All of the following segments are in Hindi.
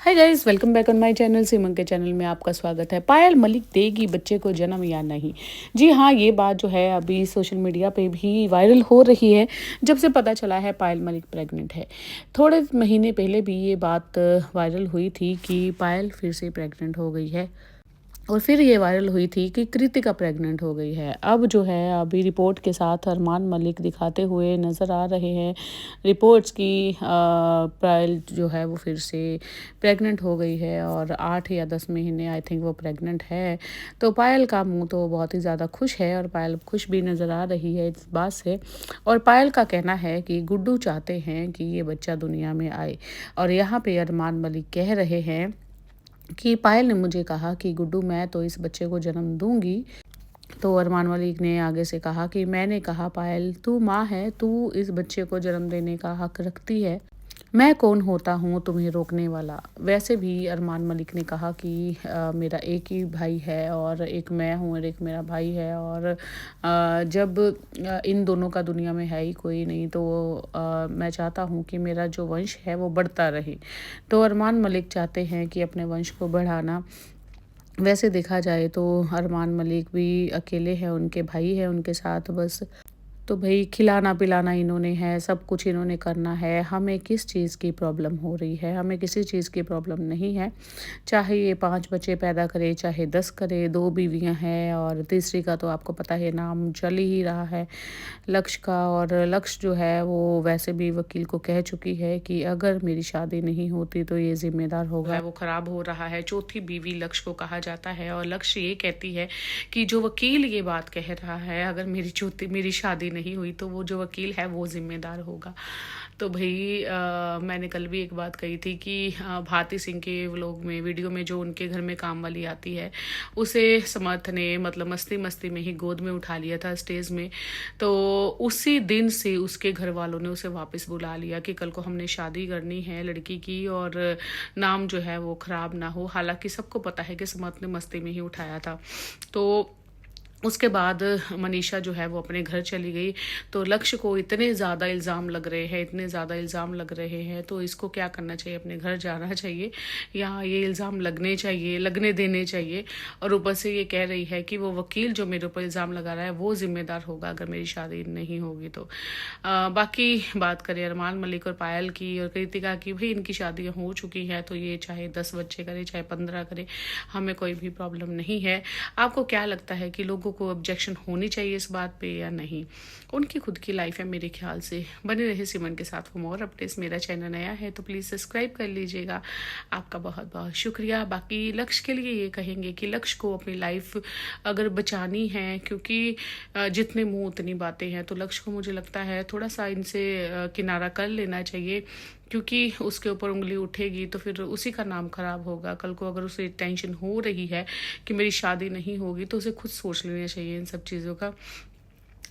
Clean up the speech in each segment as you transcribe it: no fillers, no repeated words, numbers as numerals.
Hi guys, welcome back on my channel. Semen के चैनल में आपका स्वागत है। पायल मलिक देगी बच्चे को जन्म या नहीं? जी हाँ, ये बात जो है अभी सोशल मीडिया पे भी वायरल हो रही है। जब से पता चला है पायल मलिक प्रेग्नेंट है। थोड़े महीने पहले भी ये बात वायरल हुई थी कि पायल फिर से प्रेग्नेंट हो गई है। और फिर ये वायरल हुई थी कि कृतिका प्रेग्नेंट हो गई है। अब जो है अभी रिपोर्ट के साथ अरमान मलिक दिखाते हुए नज़र आ रहे हैं। रिपोर्ट्स की पायल जो है वो फिर से प्रेग्नेंट हो गई है और 8 या 10 महीने आई थिंक वो प्रेग्नेंट है। तो पायल का मुंह तो बहुत ही ज़्यादा खुश है और पायल खुश भी नज़र आ रही है इस बात से। और पायल का कहना है कि गुड्डू चाहते हैं कि ये बच्चा दुनिया में आए। और यहाँ पे अरमान मलिक कह रहे हैं कि पायल ने मुझे कहा कि गुड्डू मैं तो इस बच्चे को जन्म दूंगी। तो अरमान मलिक ने आगे से कहा कि मैंने कहा पायल तू माँ है, तू इस बच्चे को जन्म देने का हक रखती है। मैं कौन होता हूँ तुम्हें रोकने वाला। वैसे भी अरमान मलिक ने कहा कि मेरा एक ही भाई है और एक मैं हूँ और एक मेरा भाई है। और जब इन दोनों का दुनिया में है ही कोई नहीं तो मैं चाहता हूँ कि मेरा जो वंश है वो बढ़ता रहे। तो अरमान मलिक चाहते हैं कि अपने वंश को बढ़ाना। वैसे देखा जाए तो अरमान मलिक भी अकेले हैं, उनके भाई हैं उनके साथ बस। तो भई खिलाना-पिलाना इन्होंने है, सब कुछ इन्होंने करना है। हमें किस चीज़ की प्रॉब्लम हो रही है? हमें किसी चीज़ की प्रॉब्लम नहीं है। चाहे ये 5 बच्चे पैदा करे, चाहे 10 करे, 2 बीवियाँ हैं और तीसरी का तो आपको पता है नाम चल ही रहा है लक्ष्य का। और लक्ष्य जो है वो वैसे भी वकील को कह चुकी है कि अगर मेरी शादी नहीं होती तो ये ज़िम्मेदार होगा। वो ख़राब हो रहा है। चौथी बीवी लक्ष्य को कहा जाता है और लक्ष्य ये कहती है कि जो वकील ये बात कह रहा है अगर मेरी शादी नहीं हुई तो वो जो वकील है वो ज़िम्मेदार होगा। तो भई मैंने कल भी एक बात कही थी कि भारती सिंह के व्लॉग में वीडियो में जो उनके घर में काम वाली आती है उसे समर्थ ने मतलब मस्ती में ही गोद में उठा लिया था स्टेज में। तो उसी दिन से उसके घर वालों ने उसे वापस बुला लिया कि कल को हमने शादी करनी है लड़की की और नाम जो है वो ख़राब ना हो। हालांकि सबको पता है कि समर्थ ने मस्ती में ही उठाया था। तो उसके बाद मनीषा जो है वो अपने घर चली गई। तो लक्ष्य को इतने ज़्यादा इल्ज़ाम लग रहे हैं, इतने ज़्यादा इल्ज़ाम लग रहे हैं तो इसको क्या करना चाहिए, अपने घर जाना चाहिए या ये इल्ज़ाम लगने देने चाहिए। और ऊपर से ये कह रही है कि वो वकील जो मेरे ऊपर इल्ज़ाम लगा रहा है वो ज़िम्मेदार होगा अगर मेरी शादी नहीं होगी तो। बाकी बात करें अरमान मलिक और पायल की और कृतिका की, भाई इनकी शादियाँ हो चुकी हैं तो ये चाहे 10 बच्चे करे चाहे 15 करे, हमें कोई भी प्रॉब्लम नहीं है। आपको क्या लगता है कि लोगों को ऑब्जेक्शन होनी चाहिए इस बात पे या नहीं? उनकी खुद की लाइफ है मेरे ख्याल से। बने रहे सिमन के साथ फॉर मोर अपडेट्स। मेरा चैनल नया है तो प्लीज़ सब्सक्राइब कर लीजिएगा। आपका बहुत बहुत शुक्रिया। बाकी लक्ष्य के लिए ये कहेंगे कि लक्ष्य को अपनी लाइफ अगर बचानी है, क्योंकि जितने मुंह उतनी बातें हैं, तो लक्ष्य को मुझे लगता है थोड़ा सा इनसे किनारा कर लेना चाहिए। क्योंकि उसके ऊपर उंगली उठेगी तो फिर उसी का नाम खराब होगा। कल को अगर उसे टेंशन हो रही है कि मेरी शादी नहीं होगी तो उसे खुद सोच लेना चाहिए इन सब चीज़ों का।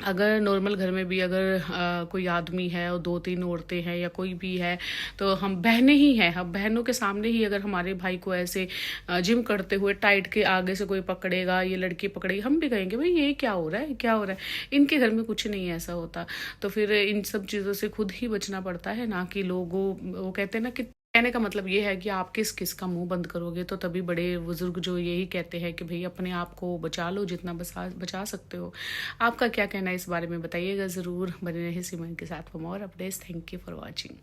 अगर नॉर्मल घर में भी अगर कोई आदमी है और 2-3 औरतें हैं या कोई भी है तो हम बहनें ही हैं। हम बहनों के सामने ही अगर हमारे भाई को ऐसे जिम करते हुए टाइट के आगे से कोई पकड़ेगा, ये लड़की पकड़ेगी, हम भी कहेंगे भाई ये क्या हो रहा है, क्या हो रहा है। इनके घर में कुछ नहीं ऐसा होता। तो फिर इन सब चीज़ों से खुद ही बचना पड़ता है ना कि लोगों वो कहते हैं ना कि कहने का मतलब ये है कि आप किस किस का मुंह बंद करोगे। तो तभी बड़े बुजुर्ग जो यही कहते हैं कि भाई अपने आप को बचा लो जितना बचा सकते हो। आपका क्या कहना है इस बारे में बताइएगा ज़रूर। बने रहे सिमरन के साथ for more updates. Thank you for watching.